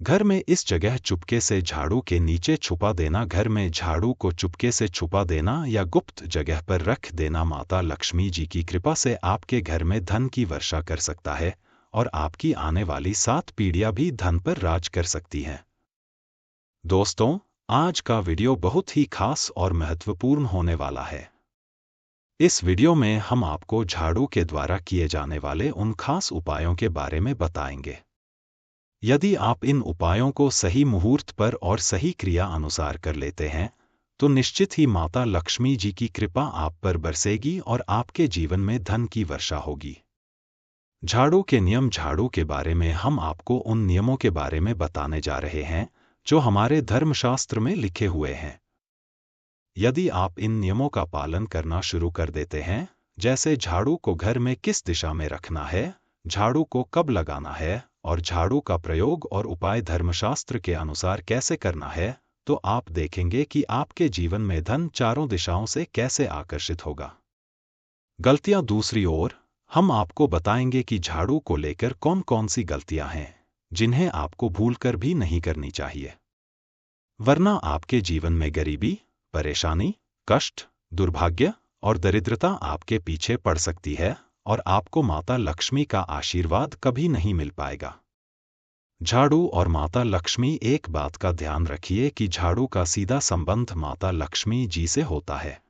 घर में इस जगह चुपके से झाड़ू के नीचे छुपा देना, घर में झाड़ू को चुपके से छुपा देना या गुप्त जगह पर रख देना माता लक्ष्मी जी की कृपा से आपके घर में धन की वर्षा कर सकता है और आपकी आने वाली 7 पीढ़ियां भी धन पर राज कर सकती हैं। दोस्तों, आज का वीडियो बहुत ही खास और महत्वपूर्ण होने वाला है। इस वीडियो में हम आपको झाड़ू के द्वारा किए जाने वाले उन खास उपायों के बारे में बताएंगे। यदि आप इन उपायों को सही मुहूर्त पर और सही क्रिया अनुसार कर लेते हैं तो निश्चित ही माता लक्ष्मी जी की कृपा आप पर बरसेगी और आपके जीवन में धन की वर्षा होगी। झाड़ू के नियम। झाड़ू के बारे में हम आपको उन नियमों के बारे में बताने जा रहे हैं जो हमारे धर्मशास्त्र में लिखे हुए हैं। यदि आप इन नियमों का पालन करना शुरू कर देते हैं, जैसे झाड़ू को घर में किस दिशा में रखना है, झाड़ू को कब लगाना है और झाड़ू का प्रयोग और उपाय धर्मशास्त्र के अनुसार कैसे करना है, तो आप देखेंगे कि आपके जीवन में धन चारों दिशाओं से कैसे आकर्षित होगा। गलतियां। दूसरी ओर हम आपको बताएंगे कि झाड़ू को लेकर कौन कौन सी गलतियां हैं जिन्हें आपको भूलकर भी नहीं करनी चाहिए, वरना आपके जीवन में गरीबी, परेशानी, कष्ट, दुर्भाग्य और दरिद्रता आपके पीछे पड़ सकती है और आपको माता लक्ष्मी का आशीर्वाद कभी नहीं मिल पाएगा। झाड़ू और माता लक्ष्मी। एक बात का ध्यान रखिए कि झाड़ू का सीधा संबंध माता लक्ष्मी जी से होता है।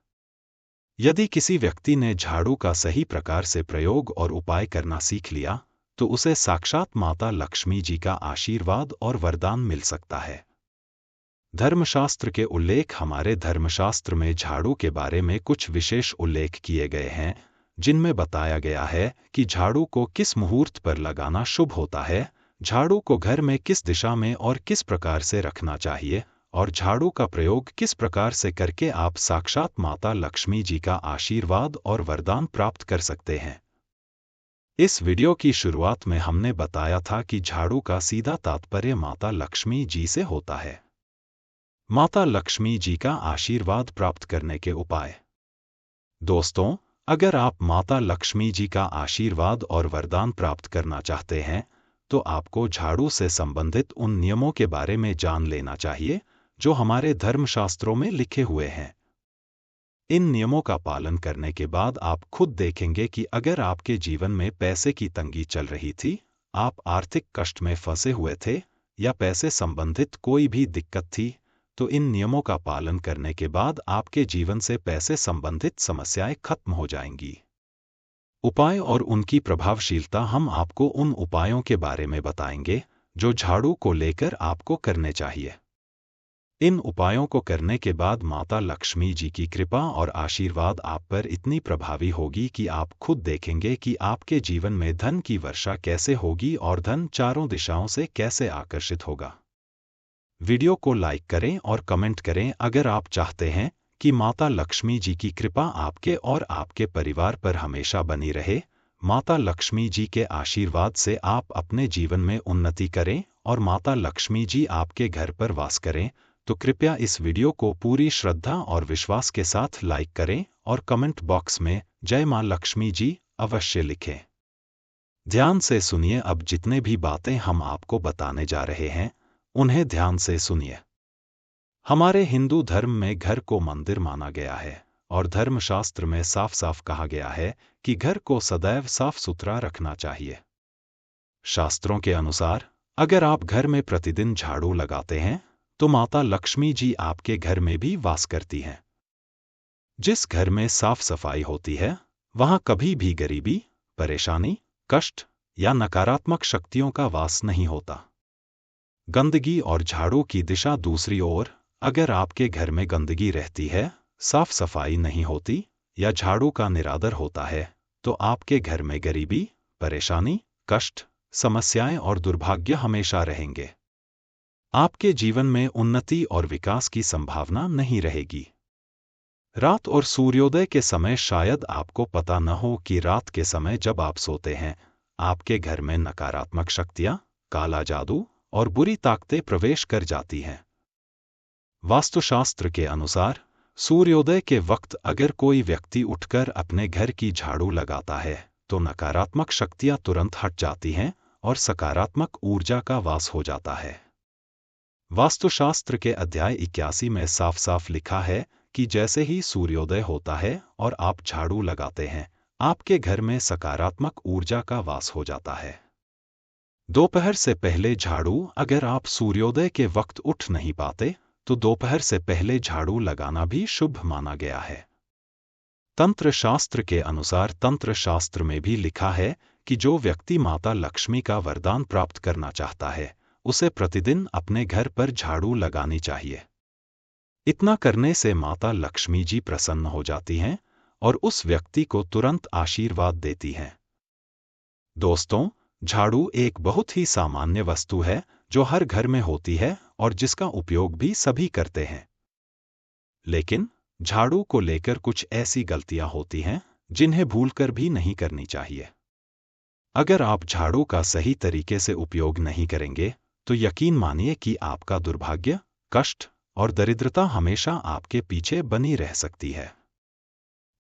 यदि किसी व्यक्ति ने झाड़ू का सही प्रकार से प्रयोग और उपाय करना सीख लिया तो उसे साक्षात माता लक्ष्मी जी का आशीर्वाद और वरदान मिल सकता है। धर्मशास्त्र के उल्लेख। हमारे धर्मशास्त्र में झाड़ू के बारे में कुछ विशेष उल्लेख किए गए हैं जिनमें बताया गया है कि झाड़ू को किस मुहूर्त पर लगाना शुभ होता है, झाड़ू को घर में किस दिशा में और किस प्रकार से रखना चाहिए और झाड़ू का प्रयोग किस प्रकार से करके आप साक्षात माता लक्ष्मी जी का आशीर्वाद और वरदान प्राप्त कर सकते हैं। इस वीडियो की शुरुआत में हमने बताया था कि झाड़ू का सीधा तात्पर्य माता लक्ष्मी जी से होता है। माता लक्ष्मी जी का आशीर्वाद प्राप्त करने के उपाय। दोस्तों, अगर आप माता लक्ष्मी जी का आशीर्वाद और वरदान प्राप्त करना चाहते हैं तो आपको झाड़ू से संबंधित उन नियमों के बारे में जान लेना चाहिए जो हमारे धर्मशास्त्रों में लिखे हुए हैं। इन नियमों का पालन करने के बाद आप खुद देखेंगे कि अगर आपके जीवन में पैसे की तंगी चल रही थी, आप आर्थिक कष्ट में फंसे हुए थे या पैसे संबंधित कोई भी दिक्कत थी, तो इन नियमों का पालन करने के बाद आपके जीवन से पैसे संबंधित समस्याएं खत्म हो जाएंगी। उपाय और उनकी प्रभावशीलता। हम आपको उन उपायों के बारे में बताएंगे जो झाड़ू को लेकर आपको करने चाहिए। इन उपायों को करने के बाद माता लक्ष्मी जी की कृपा और आशीर्वाद आप पर इतनी प्रभावी होगी कि आप खुद देखेंगे कि आपके जीवन में धन की वर्षा कैसे होगी और धन चारों दिशाओं से कैसे आकर्षित होगा। वीडियो को लाइक करें और कमेंट करें अगर आप चाहते हैं कि माता लक्ष्मी जी की कृपा आपके और आपके परिवार पर हमेशा बनी रहे। माता लक्ष्मी जी के आशीर्वाद से आप अपने जीवन में उन्नति करें और माता लक्ष्मी जी आपके घर पर वास करें, तो कृपया इस वीडियो को पूरी श्रद्धा और विश्वास के साथ लाइक करें और कमेंट बॉक्स में जय मां लक्ष्मी जी अवश्य लिखें। ध्यान से सुनिए। अब जितने भी बातें हम आपको बताने जा रहे हैं उन्हें ध्यान से सुनिए। हमारे हिंदू धर्म में घर को मंदिर माना गया है और धर्मशास्त्र में साफ साफ कहा गया है कि घर को सदैव साफ सुथरा रखना चाहिए। शास्त्रों के अनुसार अगर आप घर में प्रतिदिन झाड़ू लगाते हैं तो माता लक्ष्मी जी आपके घर में भी वास करती हैं। जिस घर में साफ सफाई होती है वहां कभी भी गरीबी, परेशानी, कष्ट या नकारात्मक शक्तियों का वास नहीं होता। गंदगी और झाड़ू की दिशा। दूसरी ओर अगर आपके घर में गंदगी रहती है, साफ सफाई नहीं होती या झाड़ू का निरादर होता है, तो आपके घर में गरीबी, परेशानी, कष्ट, समस्याएं और दुर्भाग्य हमेशा रहेंगे। आपके जीवन में उन्नति और विकास की संभावना नहीं रहेगी। रात और सूर्योदय के समय। शायद आपको पता न हो कि रात के समय जब आप सोते हैं आपके घर में नकारात्मक शक्तियां, काला जादू और बुरी ताकतें प्रवेश कर जाती हैं। वास्तुशास्त्र के अनुसार सूर्योदय के वक्त अगर कोई व्यक्ति उठकर अपने घर की झाड़ू लगाता है तो नकारात्मक शक्तियां तुरंत हट जाती हैं और सकारात्मक ऊर्जा का वास हो जाता है। वास्तुशास्त्र के अध्याय 81 में साफ साफ लिखा है कि जैसे ही सूर्योदय होता है और आप झाड़ू लगाते हैं, आपके घर में सकारात्मक ऊर्जा का वास हो जाता है। दोपहर से पहले झाड़ू, अगर आप सूर्योदय के वक्त उठ नहीं पाते तो दोपहर से पहले झाड़ू लगाना भी शुभ माना गया है। तंत्र शास्त्र के अनुसार तंत्र शास्त्र में भी लिखा है कि जो व्यक्ति माता लक्ष्मी का वरदान प्राप्त करना चाहता है, उसे प्रतिदिन अपने घर पर झाड़ू लगानी चाहिए। इतना करने से माता लक्ष्मी जी प्रसन्न हो जाती हैं और उस व्यक्ति को तुरंत आशीर्वाद देती हैं। दोस्तों, झाड़ू एक बहुत ही सामान्य वस्तु है जो हर घर में होती है और जिसका उपयोग भी सभी करते हैं। लेकिन झाड़ू को लेकर कुछ ऐसी गलतियां होती हैं जिन्हें भूलकर भी नहीं करनी चाहिए। अगर आप झाड़ू का सही तरीके से उपयोग नहीं करेंगे तो यकीन मानिए कि आपका दुर्भाग्य, कष्ट और दरिद्रता हमेशा आपके पीछे बनी रह सकती है।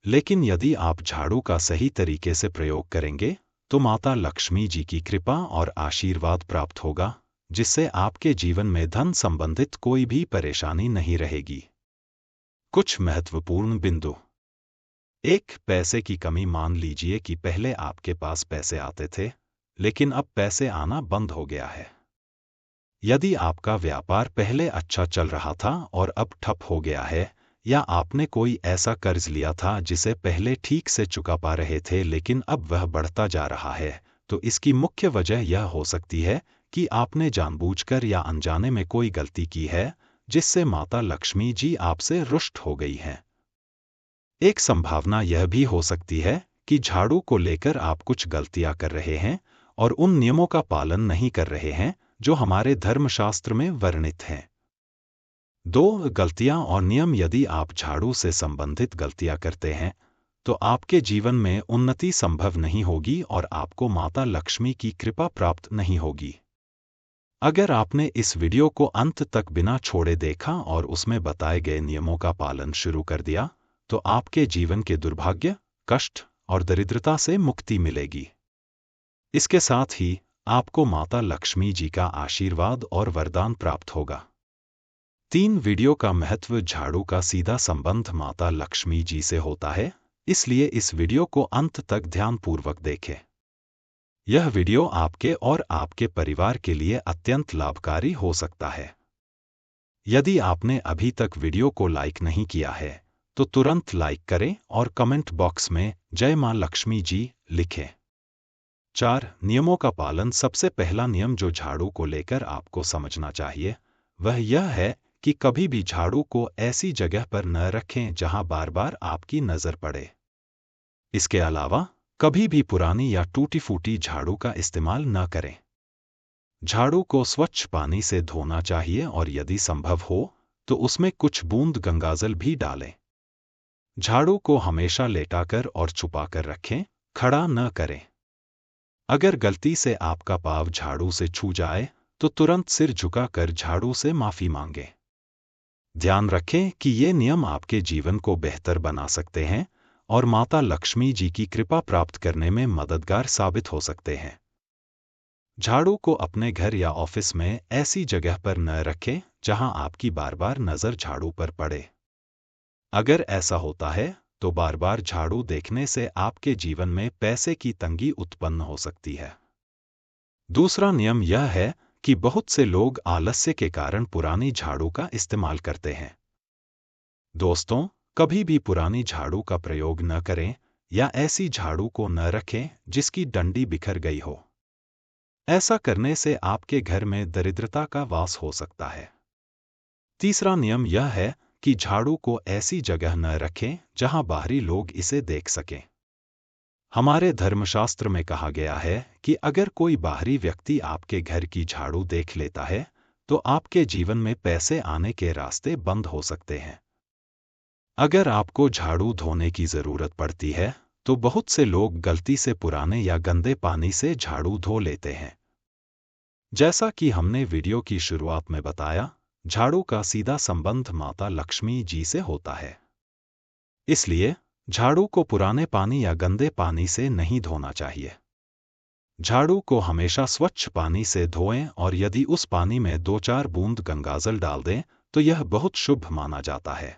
लेकिन यदि आप झाड़ू का सही तरीके से प्रयोग करेंगे तो माता लक्ष्मी जी की कृपा और आशीर्वाद प्राप्त होगा, जिससे आपके जीवन में धन संबंधित कोई भी परेशानी नहीं रहेगी। कुछ महत्वपूर्ण बिंदु। 1. पैसे की कमी। मान लीजिए कि पहले आपके पास पैसे आते थे, लेकिन अब पैसे आना बंद हो गया है। यदि आपका व्यापार पहले अच्छा चल रहा था और अब ठप हो गया है, या आपने कोई ऐसा कर्ज लिया था जिसे पहले ठीक से चुका पा रहे थे लेकिन अब वह बढ़ता जा रहा है, तो इसकी मुख्य वजह यह हो सकती है कि आपने जानबूझकर या अनजाने में कोई गलती की है, जिससे माता लक्ष्मी जी आपसे रुष्ट हो गई हैं। एक संभावना यह भी हो सकती है कि झाड़ू को लेकर आप कुछ गलतियां कर रहे हैं और उन नियमों का पालन नहीं कर रहे हैं जो हमारे धर्मशास्त्र में वर्णित हैं। 2. गलतियां और नियम। यदि आप झाड़ू से संबंधित गलतियां करते हैं तो आपके जीवन में उन्नति संभव नहीं होगी और आपको माता लक्ष्मी की कृपा प्राप्त नहीं होगी। अगर आपने इस वीडियो को अंत तक बिना छोड़े देखा और उसमें बताए गए नियमों का पालन शुरू कर दिया, तो आपके जीवन के दुर्भाग्य, कष्ट और दरिद्रता से मुक्ति मिलेगी। इसके साथ ही आपको माता लक्ष्मी जी का आशीर्वाद और वरदान प्राप्त होगा। 3. वीडियो का महत्व। झाड़ू का सीधा संबंध माता लक्ष्मी जी से होता है, इसलिए इस वीडियो को अंत तक ध्यानपूर्वक देखें। यह वीडियो आपके और आपके परिवार के लिए अत्यंत लाभकारी हो सकता है। यदि आपने अभी तक वीडियो को लाइक नहीं किया है तो तुरंत लाइक करें और कमेंट बॉक्स में जय मां लक्ष्मी जी लिखें। 4. नियमों का पालन। सबसे पहला नियम जो झाड़ू को लेकर आपको समझना चाहिए वह यह है कि कभी भी झाड़ू को ऐसी जगह पर न रखें जहां बार बार आपकी नजर पड़े। इसके अलावा कभी भी पुरानी या टूटी फूटी झाड़ू का इस्तेमाल न करें। झाड़ू को स्वच्छ पानी से धोना चाहिए और यदि संभव हो तो उसमें कुछ बूंद गंगाजल भी डालें। झाड़ू को हमेशा लेटाकर और छुपाकर रखें, खड़ा न करें। अगर गलती से आपका पाँव झाड़ू से छू जाए तो तुरंत सिर झुकाकर झाड़ू से माफी मांगें। ध्यान रखें कि ये नियम आपके जीवन को बेहतर बना सकते हैं और माता लक्ष्मी जी की कृपा प्राप्त करने में मददगार साबित हो सकते हैं। झाड़ू को अपने घर या ऑफिस में ऐसी जगह पर न रखें जहां आपकी बार बार नजर झाड़ू पर पड़े। अगर ऐसा होता है तो बार बार झाड़ू देखने से आपके जीवन में पैसे की तंगी उत्पन्न हो सकती है। दूसरा नियम यह है कि बहुत से लोग आलस्य के कारण पुरानी झाड़ू का इस्तेमाल करते हैं। दोस्तों, कभी भी पुरानी झाड़ू का प्रयोग न करें या ऐसी झाड़ू को न रखें जिसकी डंडी बिखर गई हो। ऐसा करने से आपके घर में दरिद्रता का वास हो सकता है। तीसरा नियम यह है कि झाड़ू को ऐसी जगह न रखें जहां बाहरी लोग इसे देख सकें। हमारे धर्मशास्त्र में कहा गया है कि अगर कोई बाहरी व्यक्ति आपके घर की झाड़ू देख लेता है तो आपके जीवन में पैसे आने के रास्ते बंद हो सकते हैं। अगर आपको झाड़ू धोने की जरूरत पड़ती है तो बहुत से लोग गलती से पुराने या गंदे पानी से झाड़ू धो लेते हैं। जैसा कि हमने वीडियो की शुरुआत में बताया, झाड़ू का सीधा संबंध माता लक्ष्मी जी से होता है। इसलिए झाड़ू को पुराने पानी या गंदे पानी से नहीं धोना चाहिए। झाड़ू को हमेशा स्वच्छ पानी से धोएं और यदि उस पानी में 2-4 बूंद गंगाजल डाल दें तो यह बहुत शुभ माना जाता है।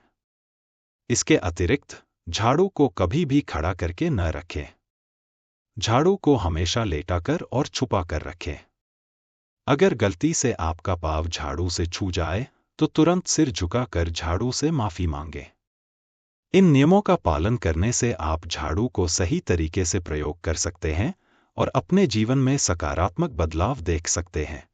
इसके अतिरिक्त झाड़ू को कभी भी खड़ा करके न रखें। झाड़ू को हमेशा लेटाकर और छुपा कर रखें। अगर गलती से आपका पाँव झाड़ू से छू जाए तो तुरंत सिर झुकाकर झाड़ू से माफी मांगें। इन नियमों का पालन करने से आप झाड़ू को सही तरीके से प्रयोग कर सकते हैं और अपने जीवन में सकारात्मक बदलाव देख सकते हैं।